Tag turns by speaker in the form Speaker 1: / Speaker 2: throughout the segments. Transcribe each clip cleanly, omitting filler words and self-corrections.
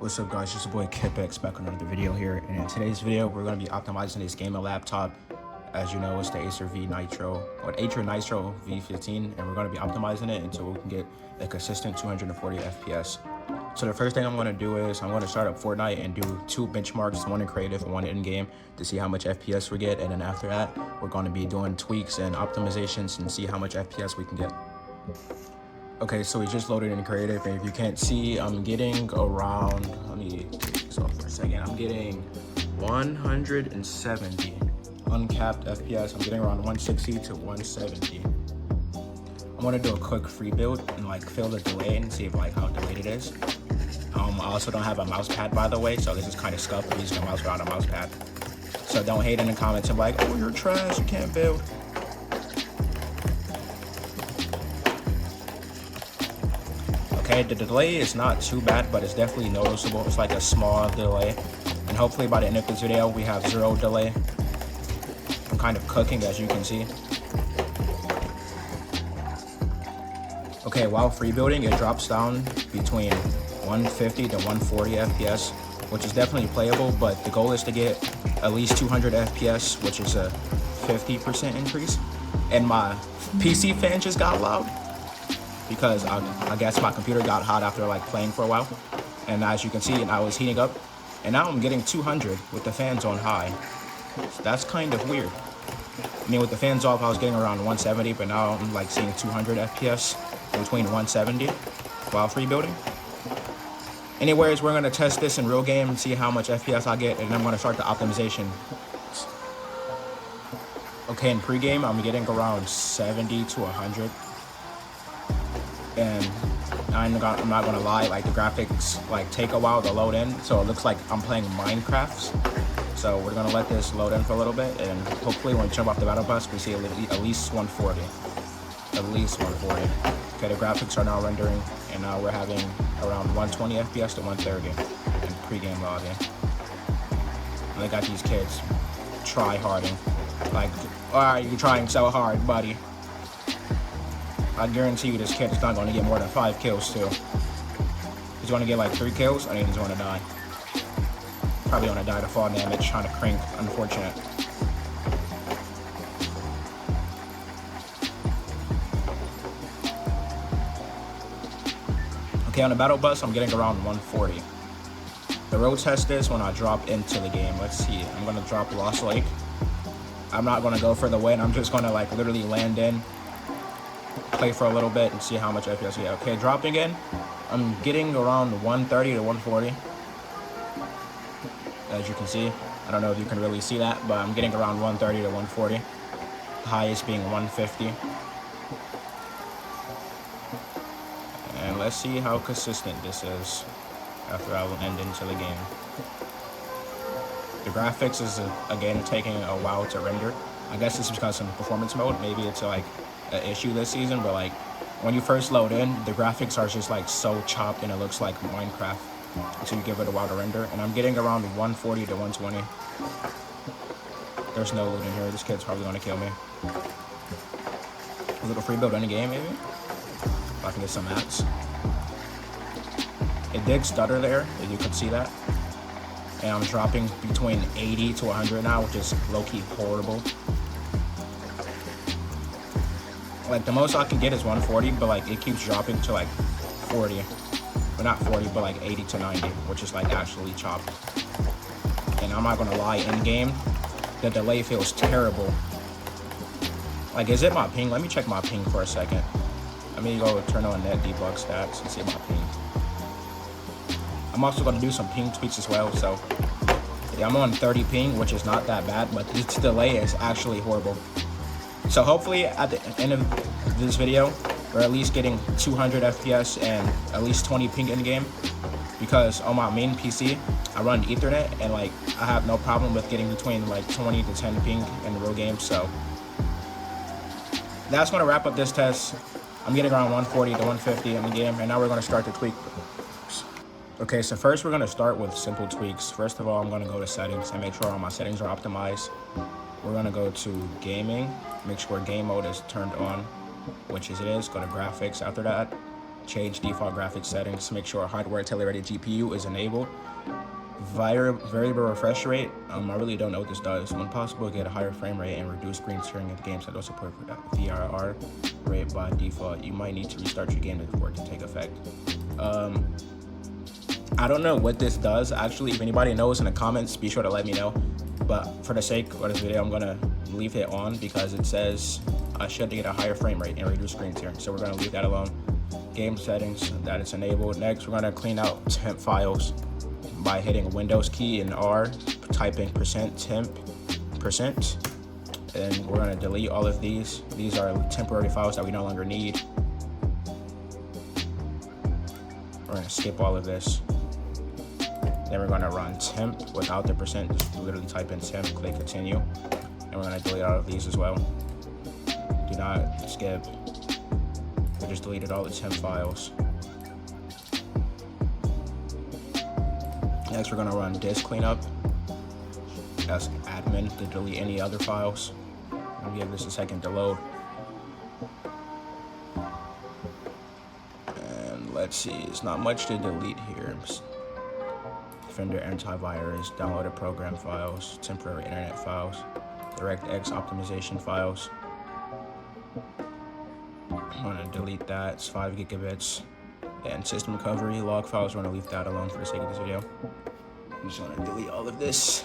Speaker 1: What's up, guys? It's your boy Kipex back on another video here, and in today's video we're going to be optimizing this gaming laptop. As you know, it's the Acer Nitro V15, and we're going to be optimizing it until we can get a consistent 240 FPS. So the first thing I'm going to do is I'm going to start up Fortnite and do 2 benchmarks, one in creative and one in game, to see how much FPS we get, and then after that we're going to be doing tweaks and optimizations and see how much FPS we can get. Okay, so we just loaded in creative, and if you can't see, I'm getting around, let me take this off for a second, I'm getting 170 uncapped FPS. I'm getting around 160 to 170. I'm gonna do a quick free build and like feel the delay and see if like how delayed it is. I also don't have a mouse pad, by the way, so this is kind of scuffed using a mouse without a mouse pad. So don't hate in the comments and be like, oh, you're trash, you can't build. Okay, the delay is not too bad, but it's definitely noticeable. It's like a small delay. And hopefully by the end of this video, we have 0 delay. I'm kind of cooking, as you can see. Okay, while free building, it drops down between 150 to 140 FPS, which is definitely playable, but the goal is to get at least 200 FPS, which is a 50% increase. And my PC fan just got loud, because I guess my computer got hot after like playing for a while, and as you can see, I was heating up, and now I'm getting 200 with the fans on high. So that's kind of weird. I mean, with the fans off, I was getting around 170, but now I'm like seeing 200 FPS between 170 while free building. Anyways, we're gonna test this in real game and see how much FPS I get, and then I'm gonna start the optimization. Okay, in pre-game, I'm getting around 70 to 100. And I'm not gonna lie, like the graphics like take a while to load in, so it looks like I'm playing Minecraft. So we're gonna let this load in for a little bit, and hopefully when we jump off the battle bus, we see at least 140. At least 140. Okay, the graphics are now rendering, and now we're having around 120 FPS to 130 in pre-game lobby. And they got these kids try-harding. Like, alright, you're trying so hard, buddy. I guarantee you this kid is not going to get more than 5 kills too. He's going to get like 3 kills, and he's going to die. Probably going to die to fall damage, trying to crank, unfortunate. Okay, on the battle bus, I'm getting around 140. The road test is when I drop into the game. Let's see, I'm going to drop Lost Lake. I'm not going to go for the win, I'm just going to like literally land in, play for a little bit, and see how much FPS I get. Okay, dropping in, I'm getting around 130 to 140. As you can see, I don't know if you can really see that, but I'm getting around 130 to 140. The highest being 150. And let's see how consistent this is after I will end into the game. The graphics is again taking a while to render. I guess it's because in performance mode, maybe it's like an issue this season, but like when you first load in, the graphics are just like so chopped and it looks like Minecraft until you give it a while to render. And I'm getting around 140 to 120. There's no loot in here. This kid's probably gonna kill me. A little free build in the game, maybe, if I can get some mats. It did stutter there, if you could see that. And I'm dropping between 80 to 100 now, which is low-key horrible. Like the most I can get is 140, but like it keeps dropping to like 40. But not 40, but like 80 to 90, which is like actually chopped. And I'm not gonna lie, in game, the delay feels terrible. Like, is it my ping? Let me check my ping for a second. Let me go turn on net debug stats and see my ping. I'm also gonna do some ping tweaks as well, so yeah, I'm on 30 ping, which is not that bad, but this delay is actually horrible. So hopefully at the end of this video, we're at least getting 200 FPS and at least 20 ping in game, because on my main PC, I run Ethernet, and like I have no problem with getting between like 20 to 10 ping in the real game. So that's gonna wrap up this test. I'm getting around 140 to 150 in the game, and now we're gonna start the tweak. Okay, so first we're gonna start with simple tweaks. First of all, I'm gonna go to settings and make sure all my settings are optimized. We're gonna go to gaming, make sure game mode is turned on, which is it is. Go to graphics after that. change default graphics settings, make sure hardware accelerated GPU is enabled. Variable refresh rate, I really don't know what this does. When possible, get a higher frame rate and reduce screen tearing of games that don't support VRR rate by default. You might need to restart your game for it to take effect. I don't know what this does. Actually, if anybody knows in the comments, be sure to let me know. But for the sake of this video, I'm gonna leave it on because it says I should get a higher frame rate and reduce screen tearing. So we're gonna leave that alone. Game settings, that it's enabled. Next, we're gonna clean out temp files by hitting Windows key and R, typing %temp%, and we're gonna delete all of these. These are temporary files that we no longer need. We're gonna skip all of this. Then we're gonna run temp without the %, just literally type in temp, click continue, and we're gonna delete all of these as well. Do not skip. We just deleted all the temp files. Next, we're gonna run disk cleanup as admin to delete any other files. I'll give this a second to load. And let's see, it's not much to delete here. Defender antivirus, downloaded program files, temporary internet files, DirectX optimization files. I'm gonna delete that, it's 5 gigabits. And system recovery log files, we're gonna leave that alone for the sake of this video. I'm just gonna delete all of this.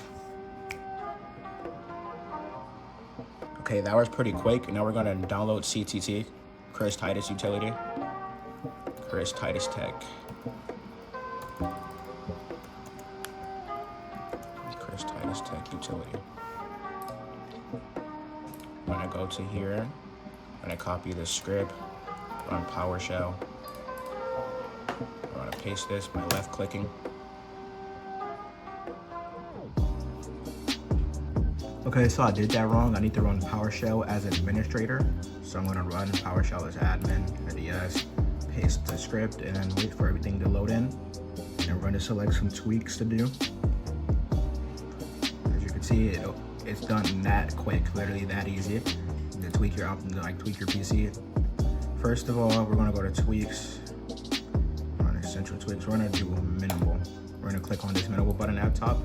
Speaker 1: Okay, that was pretty quick. Now we're gonna download CTT, Chris Titus utility. Chris Titus Tech. Chris Titus Tech utility. I'm gonna go to here. I'm gonna copy the script, run PowerShell. I'm gonna paste this by left clicking. Okay, so I did that wrong. I need to run PowerShell as an administrator. So I'm gonna run PowerShell as admin, hit yes, paste the script, and then wait for everything to load in. And we're gonna select some tweaks to do. As you can see, it's done that quick, literally that easy. To tweak your tweak your PC. First of all, we're gonna go to tweaks. On essential tweaks, we're gonna do minimal. We're gonna click on this minimal button at the top.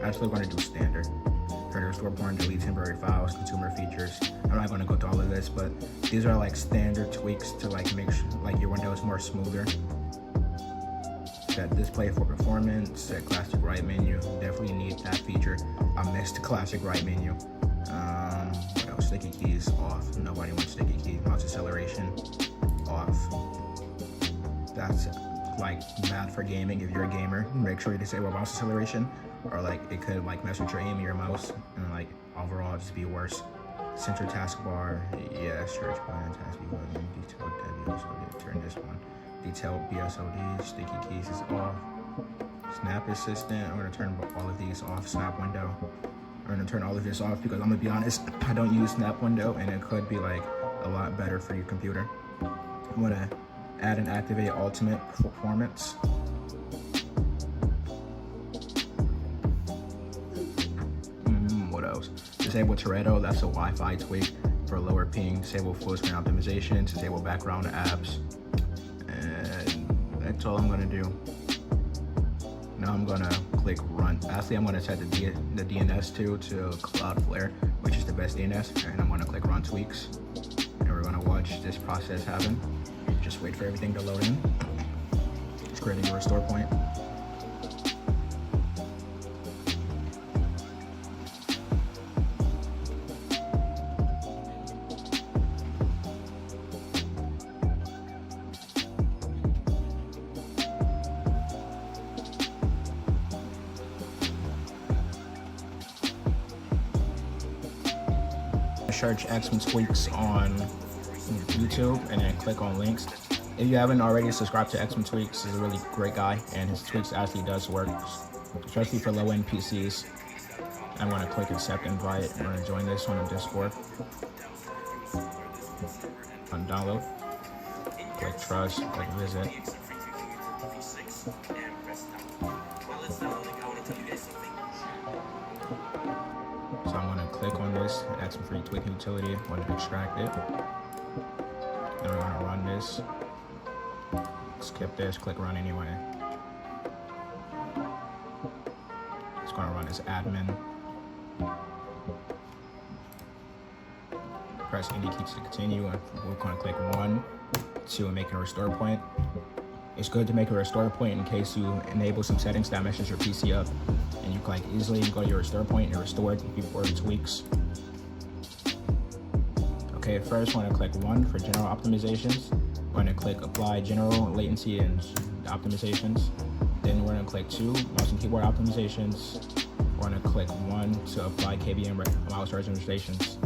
Speaker 1: Actually, we're gonna do standard. We're gonna restore porn, delete temporary files, consumer features. I'm not gonna go through all of this, but these are like standard tweaks to make sure your Windows more smoother. Set display for performance, set classic right menu. Definitely need that feature. I missed the classic right menu. What else? Sticky keys off. Nobody wants sticky keys. Mouse acceleration off. That's like bad for gaming. If you're a gamer, make sure you disable mouse acceleration, or it could mess with your aim of your mouse and overall just be worse. Center taskbar, yeah, search button, taskbar, detailed BSOD, turn this one. Detailed BSOD, sticky keys is off. Snap assistant, I'm gonna turn all of these off. Snap window, I'm gonna turn all of this off because I'm gonna be honest, I don't use snap window and it could be a lot better for your computer. I'm gonna add and activate ultimate performance. What else? Disable Toretto, that's a Wi-Fi tweak for lower ping. Disable full screen optimization, disable background apps. And that's all I'm gonna do. Now I'm gonna click run. Actually, I'm gonna set the DNS to Cloudflare, which is the best DNS, and I'm gonna click run tweaks. And we're gonna watch this process happen. Just wait for everything to load in. It's creating a restore point. Search Xmas Tweaks on YouTube and then click on links. If you haven't already subscribed to Xmas Tweaks, he's a really great guy and his tweaks actually does work, especially for low-end PCs. I'm going to click accept invite. I'm going to join this one on Discord. On download, click trust, click visit. So I'm going to click on this, add some free tweaking utility, I'm going to extract it. Then we're going to run this. this. Skip this, click run anyway. It's gonna run as admin. Press any keys to continue, and we're gonna click 1 to make a restore point. It's good to make a restore point in case you enable some settings that messes your PC up, and you can like easily go to your restore point and restore it before it tweaks. Okay, first we're gonna click 1 for general optimizations. We're gonna click apply general latency and optimizations. Then we're gonna click 2 mouse and keyboard optimizations. We're gonna click 1 to apply KBM mouse registrations.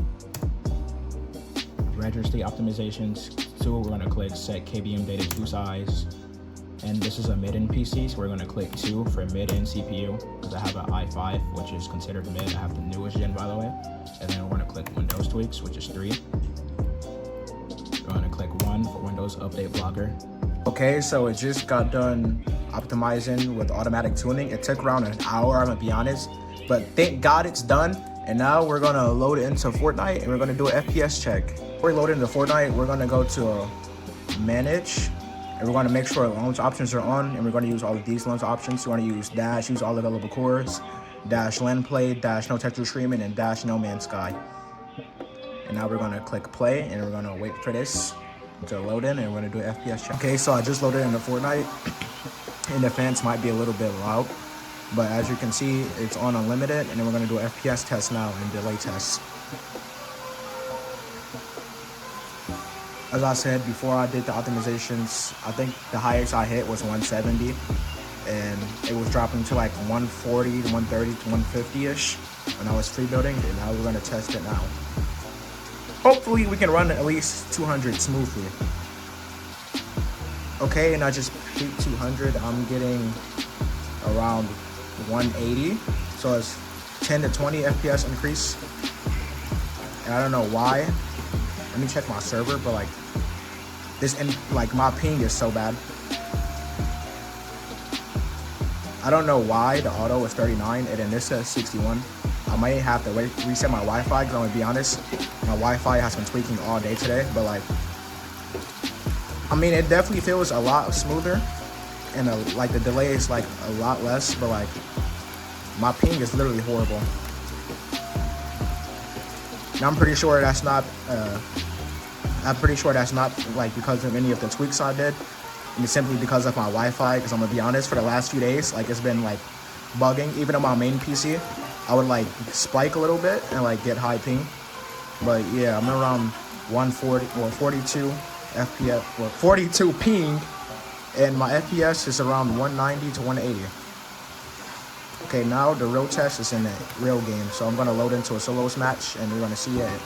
Speaker 1: Registry optimizations. 2, we're gonna click set KBM data queue size. And this is a mid-end PC, so we're gonna click 2 for mid-end CPU because I have an i5, which is considered mid. I have the newest gen, by the way. And then we're gonna click Windows tweaks, which is 3. We're gonna click 1 for Windows Update Blocker. Okay, so it just got done optimizing with automatic tuning. It took around an hour, I'm gonna be honest, but thank God it's done. And now we're gonna load it into Fortnite and we're gonna do an FPS check. Before we load into Fortnite, we're gonna go to manage. And we're going to make sure launch options are on, and we're going to use all of these launch options. We're going to use dash, use all available cores, dash land play, dash no texture streaming, and dash no man's sky. And now we're going to click play, and we're going to wait for this to load in, and we're going to do an FPS check. Okay, so I just loaded into Fortnite, and the fans might be a little bit loud, but as you can see, it's on unlimited, and then we're going to do an FPS test now and delay test. As I said before I did the optimizations, I think the highest I hit was 170, and it was dropping to like 140 to 130 to 150-ish when I was free building, and now we're gonna test it now. Hopefully we can run at least 200 smoothly. Okay, and I just peaked 200. I'm getting around 180, so it's 10 to 20 FPS increase. And I don't know why. Let me check my server, but like this, and like my ping is so bad. I don't know why the auto is 39 and then this says 61. I might have to reset my Wi-Fi because I'm gonna be honest, my Wi-Fi has been tweaking all day today. But like, I mean, it definitely feels a lot smoother, and like the delay is like a lot less. But like, my ping is literally horrible. And I'm pretty sure that's not. Like because of any of the tweaks I did. It's simply because of my Wi-Fi. Because I'm gonna be honest, for the last few days, like it's been like bugging. Even on my main PC, I would like spike a little bit and like get high ping. But yeah, I'm around 140 or 42 FPS, or 42 ping, and my FPS is around 190 to 180. Okay, now the real test is in the real game, so I'm gonna load into a solos match, and we're gonna see it.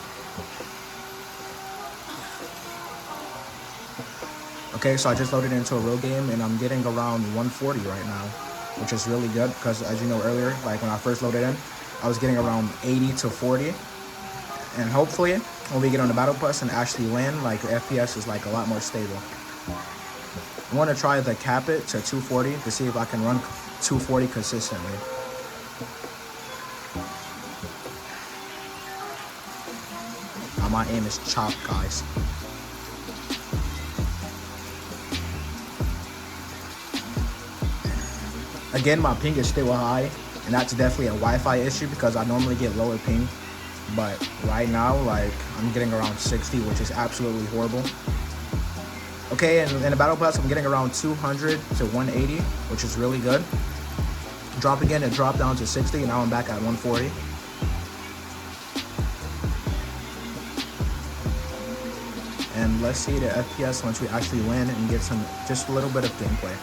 Speaker 1: Okay, so I just loaded into a real game, and I'm getting around 140 right now, which is really good because, as you know earlier, like when I first loaded in, I was getting around 80 to 40. And hopefully, when we get on the battle bus and actually land, like the FPS is like a lot more stable. I want to try to cap it to 240 to see if I can run 240 consistently. Now my aim is chopped, guys. Again, my ping is still high, and that's definitely a Wi-Fi issue because I normally get lower ping. But right now, like, I'm getting around 60, which is absolutely horrible. Okay, and in the battle pass, I'm getting around 200 to 180, which is really good. Drop again, it dropped down to 60, and now I'm back at 140. And let's see the FPS once we actually win and get some, just a little bit of gameplay.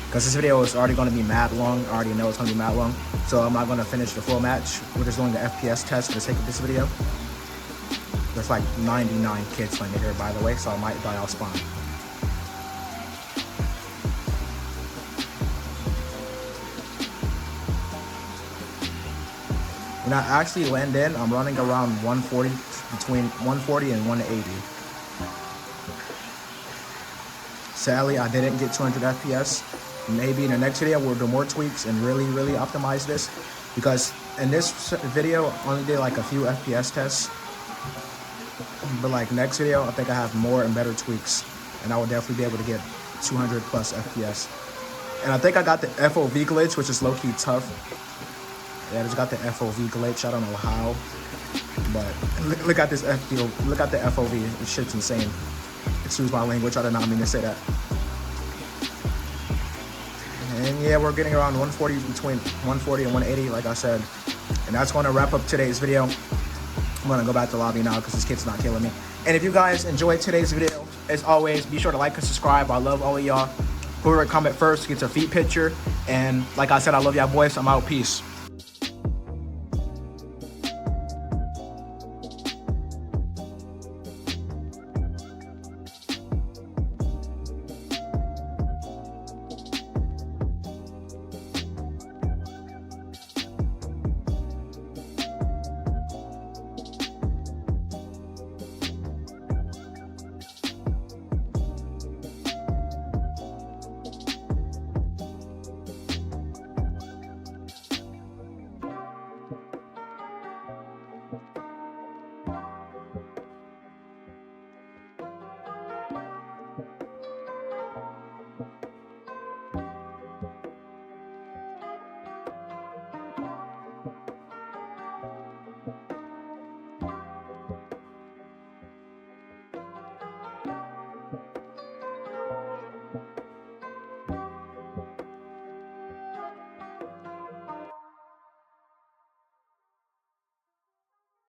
Speaker 1: Because this video is already going to be mad long. I already know it's going to be mad long. So I'm not going to finish the full match. We're just doing the FPS test for the sake of this video. There's like 99 kids playing here, by the way, so I might die off spawn. When I actually land in, I'm running around 140, between 140 and 180. Sadly, I didn't get 200 FPS. Maybe in the next video we'll do more tweaks and really optimize this, because in this video I only did like a few FPS tests, but like next video I think I have more and better tweaks, and I will definitely be able to get 200 plus FPS. And I think I got the FOV glitch, which is low-key tough. Yeah, I just got the FOV glitch. I don't know how, but look at this FOV. Look at the FOV. This shit's insane. Excuse my language. I did not mean to say that. And yeah, we're getting around 140, between 140 and 180, like I said. And that's going to wrap up today's video. I'm going to go back to lobby now because this kid's not killing me. And if you guys enjoyed today's video, as always, be sure to like and subscribe. I love all of y'all. Whoever comment first gets a feet picture. And like I said, I love y'all boys. I'm out. Peace.